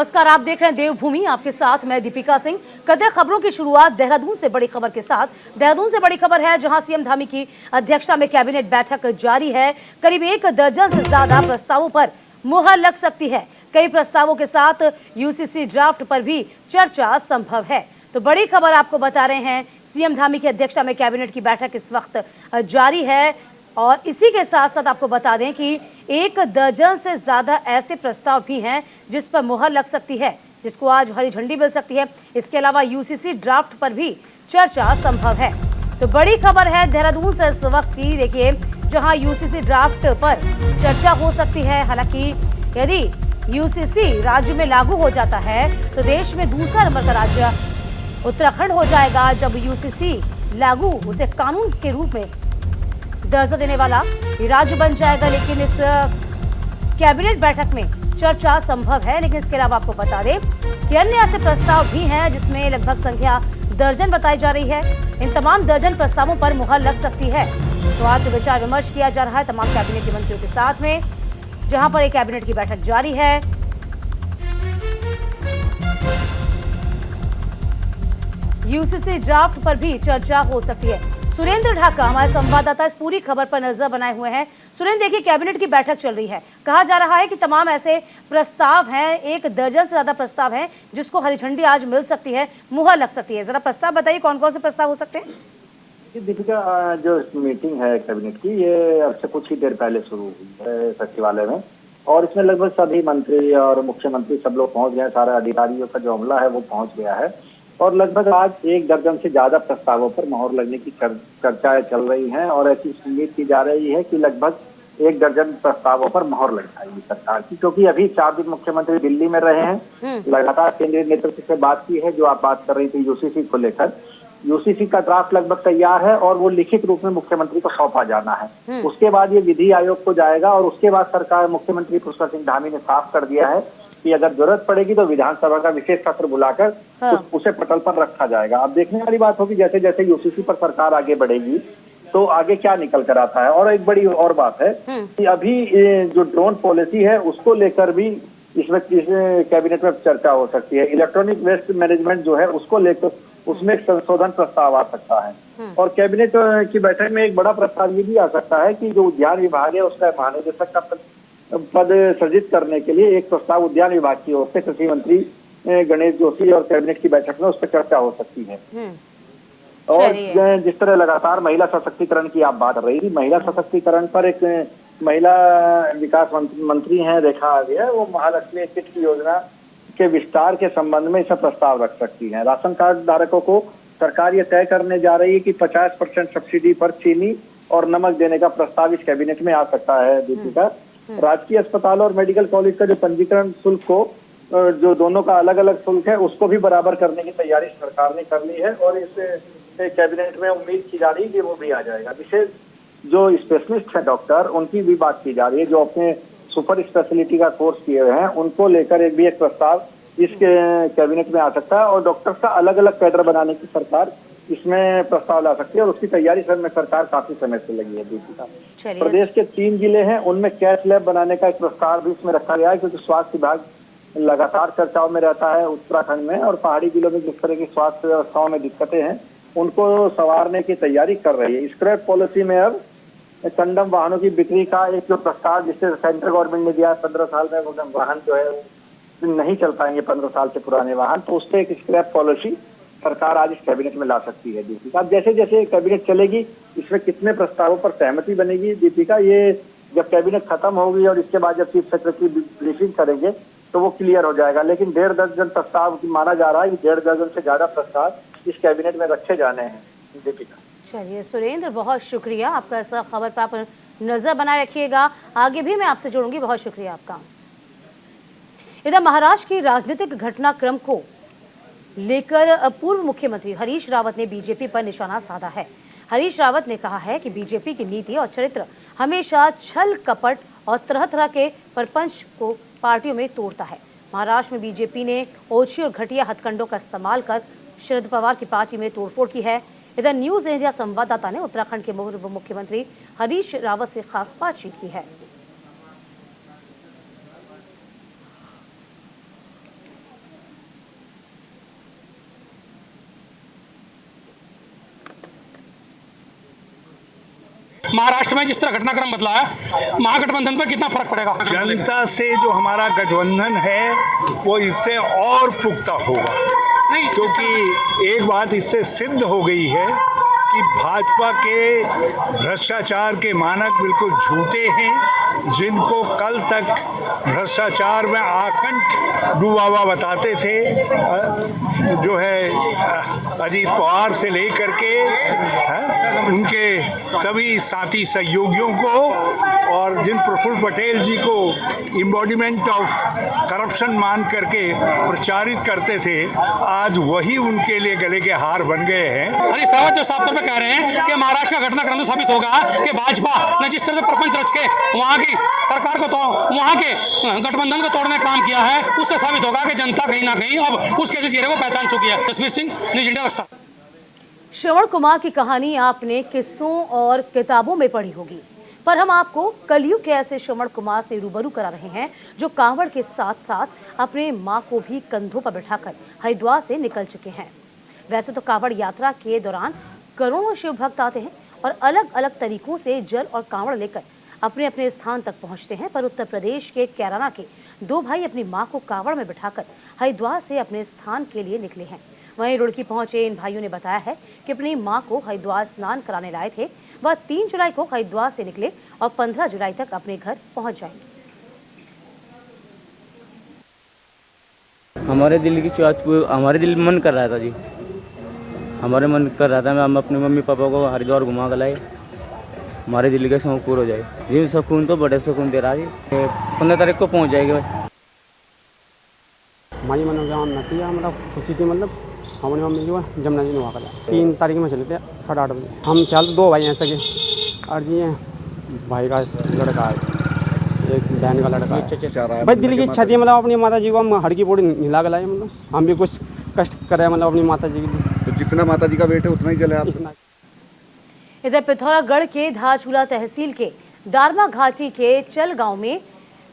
नमस्कार, आप देख रहे हैं देवभूमि। आपके साथ मैं दीपिका सिंह। करते हैं खबरों की शुरुआत देहरादून से बड़ी खबर के साथ। देहरादून से बड़ी खबर है जहां सीएम धामी की अध्यक्षता में कैबिनेट बैठक जारी है। करीब 1 दर्जन से ज्यादा प्रस्तावों पर मुहर लग सकती है। कई प्रस्तावों के साथ यूसीसी ड्राफ्ट पर भी चर्चा संभव है। तो बड़ी खबर आपको बता रहे हैं, सीएम धामी की अध्यक्षता में कैबिनेट की बैठक इस वक्त जारी है। और इसी के साथ साथ आपको बता दें कि 1 दर्जन से ज्यादा ऐसे प्रस्ताव भी हैं जिस पर मुहर लग सकती है, जिसको आज हरी झंडी मिल सकती है। इसके अलावा यूसीसी ड्राफ्ट पर भी चर्चा संभव है। तो बड़ी खबर है देहरादून से इस वक्त की, देखिए, जहां यूसीसी ड्राफ्ट पर चर्चा हो सकती है। हालांकि यदि यूसीसी राज्य में लागू हो जाता है तो देश में दूसरा नंबर का राज्य उत्तराखंड हो जाएगा। जब यूसीसी लागू, उसे कानून के रूप में दर्जा देने वाला राज्य बन जाएगा। लेकिन इस कैबिनेट बैठक में चर्चा संभव है। लेकिन इसके अलावा आपको बता दें कि अन्य ऐसे प्रस्ताव भी हैं जिसमें लगभग संख्या दर्जन बताई जा रही है। इन तमाम दर्जन प्रस्तावों पर मुहर लग सकती है। तो आज विचार विमर्श किया जा रहा है तमाम कैबिनेट के मंत्रियों के साथ में, जहां पर एक कैबिनेट की बैठक जारी है। यूसीसी ड्राफ्ट पर भी चर्चा हो सकती है। सुरेंद्र ढाका हमारे संवाददाता इस पूरी खबर पर नजर बनाए हुए हैं। सुरेंद्र, देखिए, कैबिनेट की बैठक चल रही है। कहा जा रहा है कि तमाम ऐसे प्रस्ताव हैं, 1 दर्जन से ज्यादा प्रस्ताव हैं जिसको हरी झंडी आज मिल सकती है, मुहर लग सकती है। जरा प्रस्ताव बताइए, कौन कौन से प्रस्ताव हो सकते हैं। दीपिका, जो मीटिंग है कैबिनेट की, ये अब से कुछ ही देर पहले शुरू हुई है सचिवालय में, और इसमें लगभग सभी मंत्री और मुख्यमंत्री सब लोग पहुंच गए। सारे अधिकारियों का जो अमला है वो पहुंच गया है, और लगभग आज 1 दर्जन से ज्यादा प्रस्तावों पर मोहर लगने की चर्चाएं चल रही हैं। और ऐसी उम्मीद की जा रही है कि लगभग 1 दर्जन प्रस्तावों पर मोहर लग जाएगी सरकार की, क्योंकि अभी 4 दिन मुख्यमंत्री दिल्ली में रहे हैं। लगातार केंद्रीय नेतृत्व से बात की है, जो आप बात कर रही थी यूसीसी को लेकर। यूसीसी का ड्राफ्ट लगभग तैयार है और वो लिखित रूप में मुख्यमंत्री को सौंपा जाना है। उसके बाद ये विधि आयोग को जाएगा, और उसके बाद सरकार, मुख्यमंत्री पुष्कर सिंह धामी ने साफ कर दिया है कि अगर जरूरत पड़ेगी तो विधानसभा का विशेष सत्र बुलाकर उसे पटल पर रखा जाएगा। अब देखने वाली बात होगी जैसे जैसे यूसीसी पर सरकार आगे बढ़ेगी तो आगे क्या निकल कर आता है। और एक बड़ी और बात है कि अभी जो ड्रोन पॉलिसी है उसको लेकर भी इसमें कैबिनेट में चर्चा हो सकती है। इलेक्ट्रॉनिक वेस्ट मैनेजमेंट जो है उसको लेकर उसमें एक संशोधन प्रस्ताव आ सकता है। और कैबिनेट की बैठक में एक बड़ा प्रस्ताव ये भी आ सकता है कि जो उद्यान विभाग है उसका महानिदेशक का पद सृजित करने के लिए एक प्रस्ताव उद्यान विभाग की ओर से कृषि मंत्री गणेश जोशी और कैबिनेट की बैठक में उस पर चर्चा हो सकती है। और जिस तरह लगातार महिला सशक्तिकरण की आप बात कर रही थी, महिला सशक्तिकरण पर एक महिला विकास मंत्री हैं रेखा आर्य, वो महालक्ष्मी किट की योजना के विस्तार के संबंध में इसका प्रस्ताव रख सकती है। राशन कार्ड धारकों को सरकार ये तय करने जा रही है कि 50% सब्सिडी पर चीनी और नमक देने का प्रस्ताव इस कैबिनेट में आ सकता है। दीपिका, राजकीय अस्पताल और मेडिकल कॉलेज का जो पंजीकरण शुल्क को, जो दोनों का अलग अलग शुल्क है, उसको भी बराबर करने की तैयारी सरकार ने कर ली है। और इस कैबिनेट में उम्मीद की जा रही है कि वो भी आ जाएगा। विशेष जो स्पेशलिस्ट है डॉक्टर, उनकी भी बात की जा रही है, जो अपने सुपर स्पेशलिटी का कोर्स किए हुए हैं, उनको लेकर एक प्रस्ताव इस कैबिनेट में आ सकता है। और डॉक्टर्स का अलग अलग कैडर बनाने की सरकार इसमें प्रस्ताव ला सकती है, और उसकी तैयारी में सरकार काफी समय से लगी है। दीपिका, प्रदेश के 3 जिले हैं, उनमें कैथ लैब बनाने का एक प्रस्ताव भी इसमें रखा गया है, क्योंकि स्वास्थ्य विभाग लगातार चर्चाओं में रहता है उत्तराखंड में, और पहाड़ी जिलों में जिस तरह की स्वास्थ्य व्यवस्थाओं में दिक्कतें हैं उनको संवारने की तैयारी कर रही है। स्क्रैप पॉलिसी में अब कंडम वाहनों की बिक्री का एक जो प्रस्ताव, जिससे सेंट्रल गवर्नमेंट ने दिया 15 साल में वाहन जो है नहीं चल पाएंगे, 15 साल से पुराने वाहन, तो उससे एक स्क्रैप पॉलिसी सरकार आज इस कैबिनेट में ला सकती है। दीपिका, अब जैसे जैसे कैबिनेट चलेगी इसमें कितने प्रस्तावों पर सहमति बनेगी, दीपिका, ये जब कैबिनेट खत्म होगी और इसके बाद जब चीफ सेक्रेटरी ब्रीफिंग करेंगे तो वो क्लियर हो जाएगा। लेकिन 1.5 दर्जन प्रस्ताव माना जा रहा है कि 1.5 दर्जन से ज्यादा प्रस्ताव इस कैबिनेट में रखे जाने हैं। दीपिका, चलिए सुरेंद्र, बहुत शुक्रिया आपका। ऐसा खबर पर आप नजर बनाए रखिएगा, आगे भी मैं आपसे जुड़ूंगी। बहुत शुक्रिया आपका। इधर महाराष्ट्र की राजनीतिक घटनाक्रम को लेकर पूर्व मुख्यमंत्री हरीश रावत ने बीजेपी पर निशाना साधा है। हरीश रावत ने कहा है कि बीजेपी की नीति और चरित्र हमेशा छल कपट और तरह तरह के परपंच को पार्टियों में तोड़ता है। महाराष्ट्र में बीजेपी ने ओछी और घटिया हथकंडों का इस्तेमाल कर शरद पवार की पार्टी में तोड़फोड़ की है। इधर न्यूज इंडिया संवाददाता ने उत्तराखंड के पूर्व मुख्यमंत्री हरीश रावत से खास बातचीत की है। महाराष्ट्र में जिस तरह घटनाक्रम बदला है, महागठबंधन पर कितना फर्क पड़ेगा? जनता से जो हमारा गठबंधन है वो इससे और पुख्ता होगा, क्योंकि एक बात इससे सिद्ध हो गई है कि भाजपा के भ्रष्टाचार के मानक बिल्कुल झूठे हैं। जिनको कल तक भ्रष्टाचार में आकंठ डूबा हुआ बताते थे, जो है अजीत पवार से लेकर के उनके सभी साथी सहयोगियों को, और जिन प्रफुल्ल पटेल जी को इम्बॉडीमेंट ऑफ करप्शन मान करके प्रचारित करते थे, आज वही उनके लिए गले के हार बन गए हैं। हरीश रावत जो साफ तौर पे कह रहे हैं कि महाराष्ट्र का घटनाक्रम से साबित होगा कि भाजपा ने जिस तरह से प्रपंच रच के वहाँ की सरकार को वहाँ के गठबंधन को तोड़ने का काम किया है, उससे साबित होगा कि जनता कहीं ना कहीं अब उसके चेहरे को पहचान चुकी है। तस्वीर सिंह, न्यूज़ इंडिया बक्सर। श्रवण कुमार की कहानी आपने किस्सों और किताबों में पढ़ी होगी, पर हम आपको कलयुग के ऐसे श्रवण कुमार से रूबरू करा रहे हैं जो कांवड़ के साथ साथ अपने मां को भी कंधों पर बिठाकर हरिद्वार से निकल चुके हैं। वैसे तो कांवड़ यात्रा के दौरान करोड़ों शिव भक्त आते हैं और अलग अलग तरीकों से जल और कांवड़ लेकर अपने अपने स्थान तक पहुंचते हैं, पर उत्तर प्रदेश के कैराना के दो भाई अपनी मां को कांवड़ में बिठाकर हरिद्वार से अपने स्थान के लिए निकले हैं। वहीं रुड़की पहुंचे इन भाइयों ने बताया है कि अपनी मां को हरिद्वार स्नान कराने लाए थे। वह 3 जुलाई को हरिद्वार से निकले और 15 जुलाई तक अपने घर पहुंच जाएंगे। हमारे दिल में मन कर रहा था जी, हमारे मन कर रहा था हम अपने मम्मी पापा को हरिद्वार घुमा कर लाए, हमारे दिल के शौक पूरा हो जाए जी। सुकून तो बड़े सुकून दे रहा है जी। 15 तारीख को पहुंच जाएगा। हमारी मनोकामना नती है, मतलब खुशी थी, मतलब हमारी मम्मी जो है जमुना जी ने वहाँ कर 3 तारीख में चले थे 8:30 बजे। हम ख्याल 2 भाई हैं सके, और जी भाई का लड़का है, एक बहन का लड़का है। भाई दिल की इच्छा थी, मतलब अपनी माता जी को हम हड़की पूरी हिला के लाए, मतलब हम भी कुछ कष्ट करें, मतलब अपनी माता जी के लिए। तो जितना माता जी का वेट है उतना ही चले आप। इधर पिथौरागढ़ के धारचूला तहसील के दारमा घाटी के चल गांव में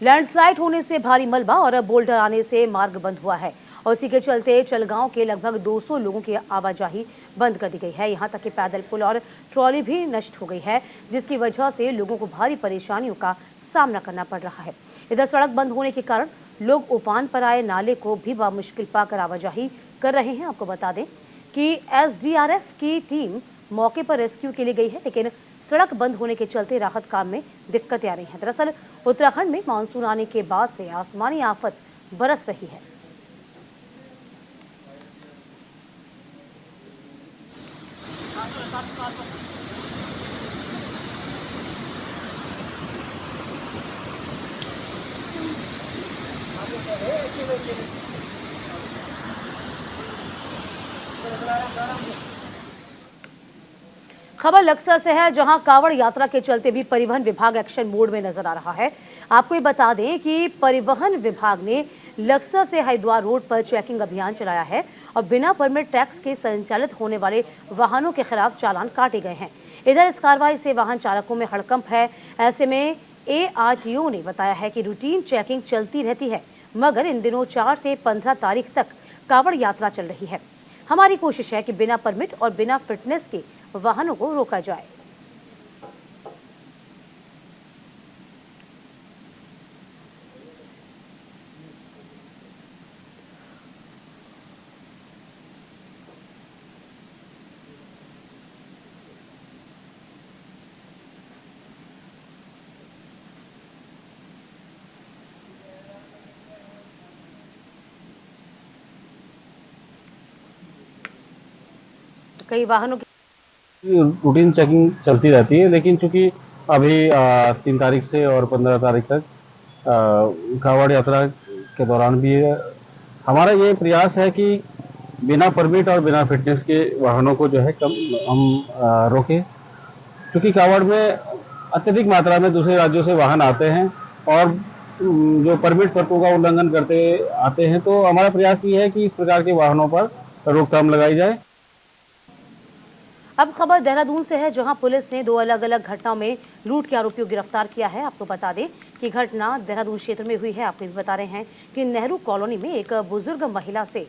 लैंडस्लाइड होने से भारी मलबा और बोल्डर आने से मार्ग बंद हुआ है और इसी के चलते चलगांव के लगभग 200 लोगों की आवाजाही बंद कर दी गई है। यहां तक कि पैदल पुल और ट्रॉली भी नष्ट हो गई है, जिसकी वजह से लोगों को भारी परेशानियों का सामना करना पड़ रहा है। इधर सड़क बंद होने के कारण लोग उफान पर आए नाले को भी मुश्किल पाकर आवाजाही कर रहे हैं। आपको बता दें कि SDRF की टीम मौके पर रेस्क्यू के लिए गई है, लेकिन सड़क बंद होने के चलते राहत काम में दिक्कतें आ रही हैं। दरअसल उत्तराखंड में मानसून आने के बाद से आसमानी आफत बरस रही है। खबर लक्सर से है, जहां कांवड़ यात्रा के चलते भी परिवहन विभाग एक्शन मोड में नजर आ रहा है। आपको ये बता दें कि परिवहन विभाग ने लक्सर से हरिद्वार रोड पर चेकिंग अभियान चलाया है और बिना परमिट टैक्स के संचालित होने वाले वाहनों के खिलाफ चालान काटे गए हैं। इधर इस कार्रवाई से वाहन चालकों में हड़कंप है। ऐसे में ARTO ने बताया है कि रूटीन चेकिंग चलती रहती है, मगर इन दिनों 4 से 15 तारीख तक कांवड़ यात्रा चल रही है। हमारी कोशिश है कि बिना परमिट और बिना फिटनेस के वाहनों को रोका जाए। कई वाहनों की रूटीन चेकिंग चलती रहती है, लेकिन चूंकि अभी 3 तारीख से और 15 तारीख तक कांवड़ यात्रा के दौरान भी हमारा ये प्रयास है कि बिना परमिट और बिना फिटनेस के वाहनों को जो है कम हम रोकें, क्योंकि कांवड़ में अत्यधिक मात्रा में दूसरे राज्यों से वाहन आते हैं और जो परमिट शर्तों का उल्लंघन करते आते हैं। तो हमारा प्रयास ये है कि इस प्रकार के वाहनों पर रोकथाम लगाई जाए। अब खबर देहरादून से है, जहां पुलिस ने 2 अलग अलग घटनाओं में लूट के आरोपियों को गिरफ्तार किया है। आपको बता दें कि घटना देहरादून क्षेत्र में हुई है। आपको भी बता रहे हैं कि नेहरू कॉलोनी में एक बुजुर्ग महिला से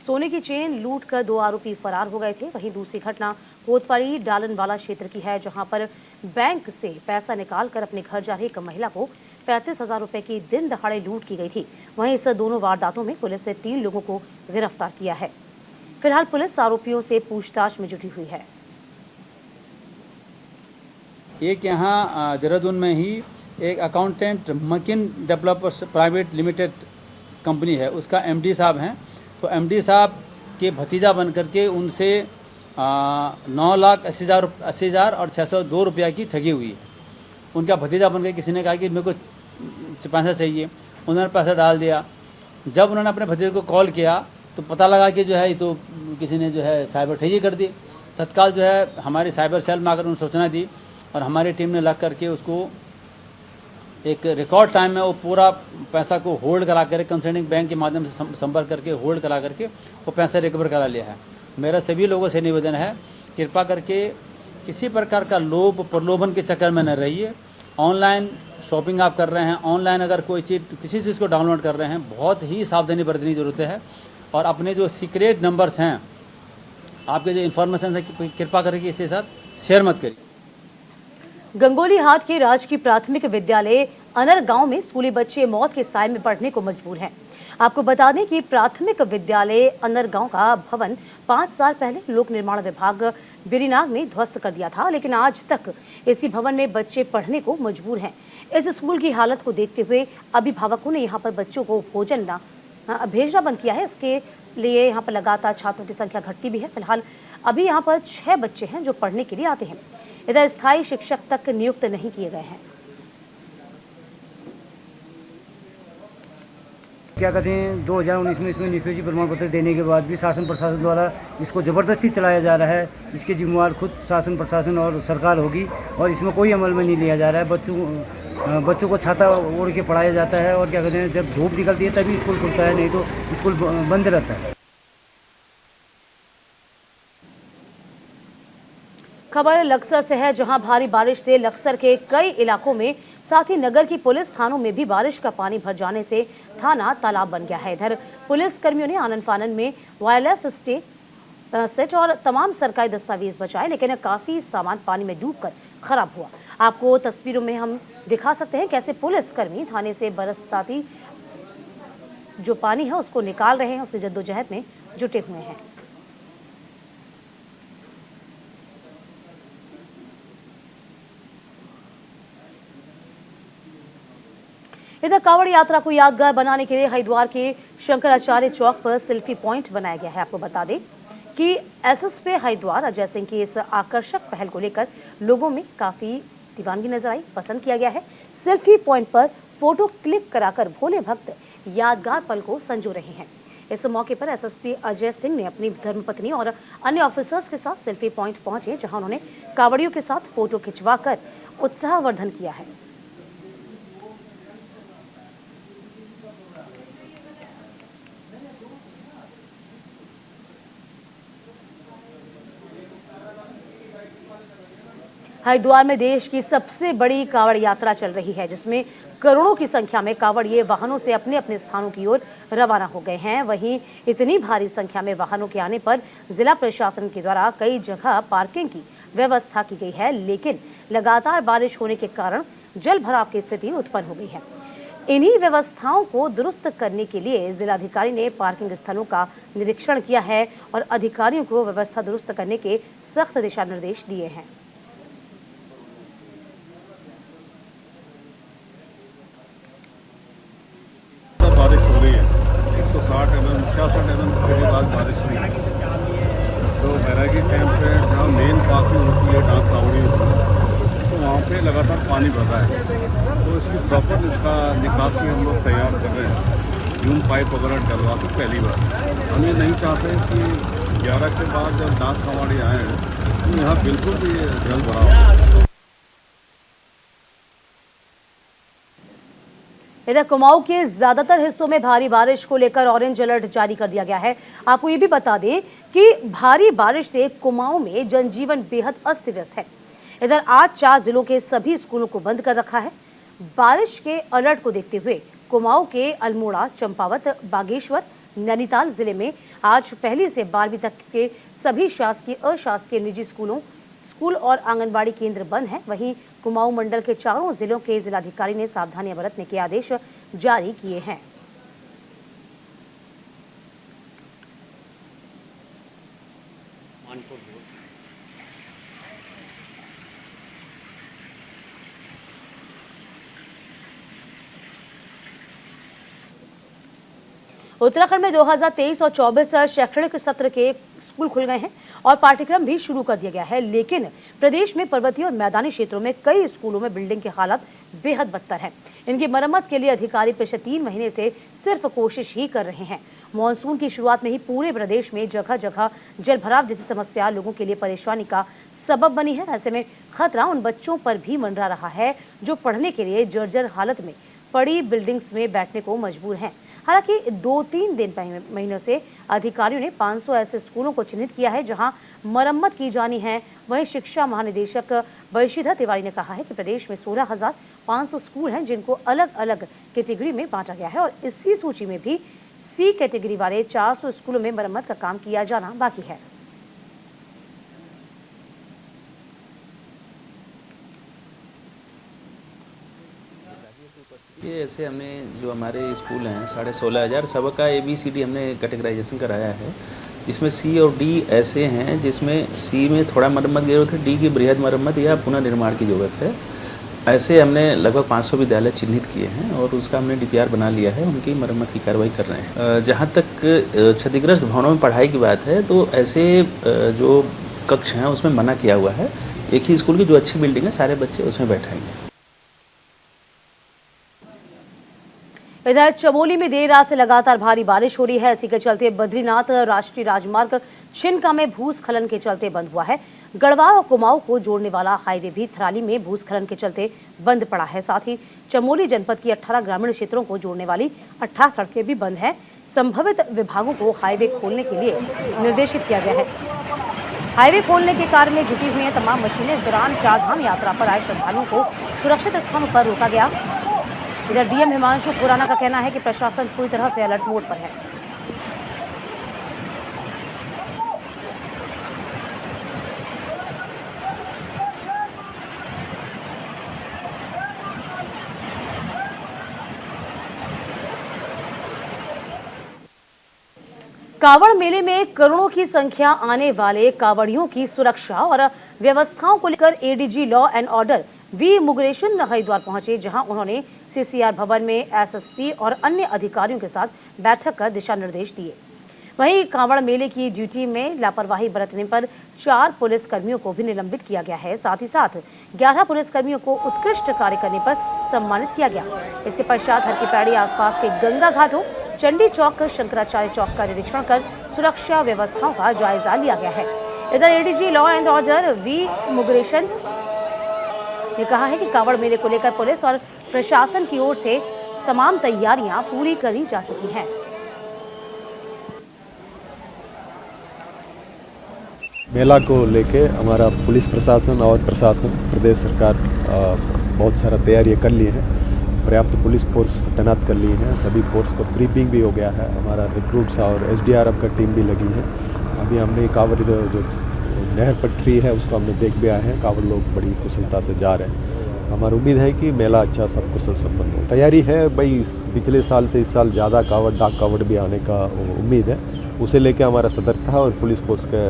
सोने की चेन लूट कर 2 आरोपी फरार हो गए थे। वहीं दूसरी घटना कोतवाली डालनवाला क्षेत्र की है, जहां पर बैंक से पैसा निकालकर अपने घर जा रही एक महिला को 35,000 रुपए की दिन दहाड़े लूट की गई थी। वहीं इस दोनों वारदातों में पुलिस ने 3 लोगों को गिरफ्तार किया है। फिलहाल पुलिस आरोपियों से पूछताछ में जुटी हुई है। एक यहाँ देहरादून में ही एक अकाउंटेंट मकिन डेवलपर्स प्राइवेट लिमिटेड कंपनी है, उसका एमडी साहब हैं। तो एमडी साहब के भतीजा बन करके उनसे 9,80,000 और 602 रुपया की ठगी हुई है। उनका भतीजा बनकर किसी ने कहा कि मेरे को पैसा चाहिए, उन्होंने पैसा डाल दिया। जब उन्होंने अपने भतीजे को कॉल किया तो पता लगा कि जो है ये तो किसी ने जो है साइबर ठगी कर दी। तत्काल जो है हमारी साइबर सेल में आकर उन्हें सूचना दी और हमारी टीम ने लग करके उसको एक रिकॉर्ड टाइम में वो पूरा पैसा को होल्ड करा कर कंसर्निंग बैंक के माध्यम से संपर्क करके होल्ड करा करके वो पैसा रिकवर करा लिया है। मेरा सभी लोगों से निवेदन है, कृपा करके किसी प्रकार का लोभ प्रलोभन के चक्कर में न रहिए। ऑनलाइन शॉपिंग आप कर रहे हैं, ऑनलाइन अगर कोई चीज़ किसी चीज़ को डाउनलोड कर रहे हैं, बहुत ही सावधानी बरतने की ज़रूरत है। और अपने जो सीक्रेट नंबर्स हैं, आपके जो इन्फॉर्मेशन है, कृपा करके इसके साथ शेयर मत करिए। गंगोली हाट के राजकीय प्राथमिक विद्यालय अनर गांव में स्कूली बच्चे मौत के साए में पढ़ने को मजबूर हैं। आपको बता दें कि प्राथमिक विद्यालय अनर गांव का भवन 5 साल पहले लोक निर्माण विभाग बिरीनाग ने ध्वस्त कर दिया था, लेकिन आज तक इसी भवन में बच्चे पढ़ने को मजबूर हैं। इस स्कूल की हालत को देखते हुए अभिभावकों ने यहाँ पर बच्चों को भोजन भेजना बंद किया है। इसके लिए यहाँ पर लगातार छात्रों की संख्या घटती भी है। फिलहाल अभी यहाँ पर 6 बच्चे हैं जो पढ़ने के लिए आते हैं। इधर स्थायी शिक्षक तक नियुक्त नहीं किए गए हैं। क्या कहते हैं 2019 में इसमें निष्पेषी प्रमाण पत्र देने के बाद भी शासन प्रशासन द्वारा इसको ज़बरदस्ती चलाया जा रहा है। इसके जिम्मेवार खुद शासन प्रशासन और सरकार होगी और इसमें कोई अमल में नहीं लिया जा रहा है। बच्चों को छाता ओढ़ के पढ़ाया जाता है और क्या कहते हैं जब धूप निकलती है तभी स्कूल खुलता है, नहीं तो स्कूल बंद रहता है। खबर लक्सर से है, जहां भारी बारिश से लक्सर के कई इलाकों में, साथ ही नगर की पुलिस थानों में भी बारिश का पानी भर जाने से थाना तालाब बन गया है। इधर पुलिस कर्मियों ने आनन फानन में वायरलेस सेट और तमाम सरकारी दस्तावेज बचाए, लेकिन काफी सामान पानी में डूबकर खराब हुआ। आपको तस्वीरों में हम दिखा सकते हैं कैसे पुलिस कर्मी थाने से बरसाती जो पानी है उसको निकाल रहे हैं, उसकी जद्दोजहद में जुटे हुए हैं। इधर कांवड़ यात्रा को यादगार बनाने के लिए हरिद्वार के शंकराचार्य चौक पर सेल्फी पॉइंट बनाया गया है। आपको बता दें कि एसएसपी हरिद्वार अजय सिंह की इस आकर्षक पहल को लेकर लोगों में काफी दीवानगी नजर आई, पसंद किया गया है। सेल्फी पॉइंट पर फोटो क्लिक कराकर भोले भक्त यादगार पल को संजो रहे हैं। इस मौके पर एसएसपी अजय सिंह ने अपनी धर्मपत्नी और अन्य ऑफिसर्स के साथ सेल्फी पॉइंट पहुंचे, जहां उन्होंने कांवड़ियों के साथ फोटो खिंचवाकर उत्साहवर्धन किया है। हरिद्वार में देश की सबसे बड़ी कांवड़ यात्रा चल रही है, जिसमें करोड़ों की संख्या में कांवड़िए वाहनों से अपने अपने स्थानों की ओर रवाना हो गए हैं। वहीं इतनी भारी संख्या में वाहनों के आने पर जिला प्रशासन के द्वारा कई जगह पार्किंग की व्यवस्था की गई है, लेकिन लगातार बारिश होने के कारण जल भराव की स्थिति उत्पन्न हो गई है। इन्हीं व्यवस्थाओं को दुरुस्त करने के लिए जिलाधिकारी ने पार्किंग स्थलों का निरीक्षण किया है और अधिकारियों को व्यवस्था दुरुस्त करने के सख्त दिशा निर्देश दिए हैं। बारिश हो रही है 160 mm 66 mm के बाद बारिश हुई है, तो बैरागी कैंप पे जहाँ मेन पार्किंग होती है डाक कावड़ी होती है, तो वहाँ पे लगातार पानी भर रहा है। तो इसकी प्रॉपर इसका निकासी हम लोग तैयार कर रहे हैं, यूम पाइप वगैरह डलवा के। पहली बार हम ये नहीं चाहते कि 11 के बाद जब डाक कावड़ी आए हैं तो यहाँ बिल्कुल भी जल भरा हो। इधर कुमाऊं के ज्यादातर हिस्सों में भारी बारिश को लेकर ऑरेंज अलर्ट जारी कर दिया गया है। आपको ये भी बता दें कि भारी बारिश से कुमाऊं में जनजीवन बेहद अस्त व्यस्त है। इधर आज 4 जिलों के सभी स्कूलों को बंद कर रखा है। बारिश के अलर्ट को देखते हुए कुमाऊं के अल्मोड़ा, चंपावत, बागेश्वर, नैनीताल जिले में आज 1 से 12वीं तक के सभी शासकीय, अशासकीय, निजी स्कूल और आंगनबाड़ी केंद्र बंद हैं। वहीं कुमाऊं मंडल के चारों जिलों के जिलाधिकारी ने सावधानियां बरतने के आदेश जारी किए हैं। उत्तराखंड में 2023 और 24 शैक्षणिक सत्र के स्कूल खुल गए हैं और पाठ्यक्रम भी शुरू कर दिया गया है, लेकिन प्रदेश में पर्वतीय और मैदानी क्षेत्रों में कई स्कूलों में बिल्डिंग की हालत बेहद बदतर है। इनकी मरम्मत के लिए अधिकारी पिछले 3 महीने से सिर्फ कोशिश ही कर रहे हैं। मानसून की शुरुआत में ही पूरे प्रदेश में जगह जगह जलभराव जैसी समस्या लोगों के लिए परेशानी का सबब बनी है। ऐसे में खतरा उन बच्चों पर भी मंडरा रहा है जो पढ़ने के लिए जर्जर हालत में पड़ी बिल्डिंग्स में बैठने को मजबूर हैं। हालांकि 2-3 महीनों से अधिकारियों ने 500 ऐसे स्कूलों को चिन्हित किया है जहां मरम्मत की जानी है। वहीं शिक्षा महानिदेशक बंशीधर तिवारी ने कहा है कि प्रदेश में 16,500 स्कूल हैं जिनको अलग अलग कैटेगरी में बांटा गया है और इसी सूची में भी सी कैटेगरी वाले 400 स्कूलों में मरम्मत का काम किया जाना बाकी है। ये ऐसे हमने जो हमारे स्कूल हैं 16,500 सबका ABCD हमने कैटेगराइजेशन कराया है, जिसमें C और D ऐसे हैं जिसमें C में थोड़ा मरम्मत की जरूरत है, D की बृहद मरम्मत या पुनर्निर्माण की जरूरत है। ऐसे हमने लगभग 500 विद्यालय चिन्हित किए हैं और उसका हमने DPR बना लिया है, उनकी मरम्मत की कार्रवाई कर रहे हैं। जहाँ तक क्षतिग्रस्त भवनों में पढ़ाई की बात है तो ऐसे जो कक्ष हैं उसमें मना किया हुआ है। एक ही स्कूल की जो अच्छी बिल्डिंग है सारे बच्चे उसमें बैठाएंगे। इधर चमोली में देर रात से लगातार भारी बारिश हो रही है। इसी के चलते बद्रीनाथ राष्ट्रीय राजमार्ग छिनका में भूस्खलन के चलते बंद हुआ है। गढ़वाल और कुमाऊं को जोड़ने वाला हाईवे भी थराली में भूस्खलन के चलते बंद पड़ा है। साथ ही चमोली जनपद की 18 ग्रामीण क्षेत्रों को जोड़ने वाली 18 सड़कें भी बंद हैं। संभावित विभागों को हाईवे खोलने के लिए निर्देशित किया गया है। हाईवे खोलने के कार्य में जुटी हुई हैं तमाम मशीनें। इस दौरान चारधाम यात्रा पर आए श्रद्धालुओं को सुरक्षित स्थानों पर रोका गया। इधर डीएम हिमांशु खुराना का कहना है कि प्रशासन पूरी तरह से अलर्ट मोड पर है। कांवड़ मेले में करोड़ों की संख्या आने वाले कांवड़ियों की सुरक्षा और व्यवस्थाओं को लेकर ADG law and order V Murugesan Haridwar पहुंचे, जहां उन्होंने सीसीआर भवन में एसएसपी और अन्य अधिकारियों के साथ बैठक कर दिशा निर्देश दिए। वहीं कांवड़ मेले की ड्यूटी में लापरवाही बरतने पर 4 पुलिसकर्मियों को भी निलंबित किया गया है। साथ ही साथ 11 पुलिसकर्मियों को उत्कृष्ट कार्य करने पर सम्मानित किया गया। इसके पश्चात हर की पैड़ी आसपास के गंगा घाटों, चंडी चौक, शंकराचार्य चौक का निरीक्षण कर सुरक्षा व्यवस्थाओं का जायजा लिया गया है। इधर ADG law and order V Murugesan ने कहा है कि कांवड़ मेले को लेकर पुलिस और प्रशासन की ओर से तमाम तैयारियां पूरी करी जा चुकी हैं। मेला को लेके हमारा पुलिस प्रशासन और प्रशासन प्रदेश सरकार बहुत सारा तैयारियां कर ली है। पर्याप्त पुलिस फोर्स तैनात कर ली है। सभी फोर्स को ब्रीफिंग भी हो गया है। हमारा रिक्रूट्स और SDRF का टीम भी लगी है। अभी हमने कांवड़ जो नहर पटरी है उसको हमने देख भी आए हैं। कांवड़ लोग बड़ी कुशलता से जा रहे हैं। हमारी उम्मीद है कि मेला अच्छा सब कुशल संपन्न हो। तैयारी है भाई, पिछले साल से इस साल ज़्यादा कांवड़, डाक कांवड़ भी आने का उम्मीद है। उसे लेके हमारा सतर्कता और पुलिस फोर्स के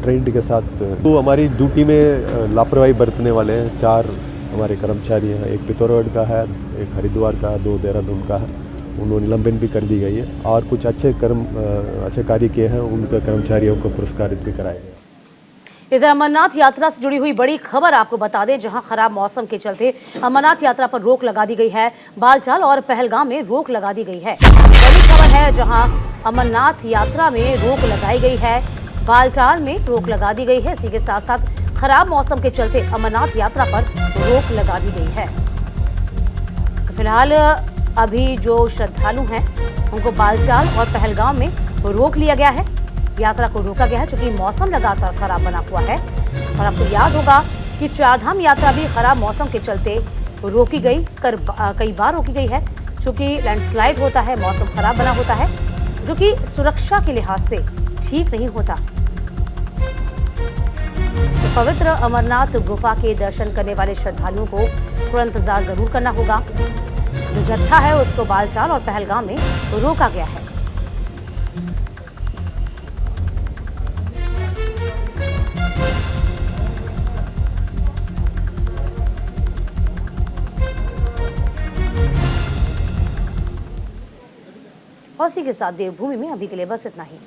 ट्रेंड के साथ तो हमारी ड्यूटी में लापरवाही बरतने वाले हैं 4 हमारे कर्मचारी हैं। एक पिथौरागढ़ का है, एक हरिद्वार का, 2 देहरादून का है। उन्होंने निलंबन भी कर दी गई है और कुछ अच्छे कार्य किए हैं, उनके कर्मचारियों को पुरस्कारित भी कराया गया। इधर अमरनाथ यात्रा से जुड़ी हुई बड़ी खबर आपको बता दें, जहां खराब मौसम के चलते अमरनाथ यात्रा पर रोक लगा दी गई है। बालटाल और पहलगाम में रोक लगा दी गई है। बड़ी खबर है, जहां अमरनाथ यात्रा में रोक लगाई गई है, बालटाल में रोक लगा दी गई है। इसी के साथ साथ खराब मौसम के चलते अमरनाथ यात्रा पर रोक लगा दी गई है। फिलहाल अभी जो श्रद्धालु हैं उनको बालटाल और पहलगाम में रोक लिया गया है। यात्रा को रोका गया है क्योंकि मौसम लगातार खराब बना हुआ है। और आपको याद होगा कि चारधाम यात्रा भी खराब मौसम के चलते रोकी गई, कई बार रोकी गई है। चूंकि लैंडस्लाइड होता है, मौसम खराब बना होता है, जो कि सुरक्षा के लिहाज से ठीक नहीं होता। तो पवित्र अमरनाथ गुफा के दर्शन करने वाले श्रद्धालुओं को थोड़ा इंतजार जरूर करना होगा। जो जत्था है उसको बालटाल और पहलगाम में रोका गया है। और इसी के साथ देवभूमि में अभी के लिए बस इतना ही।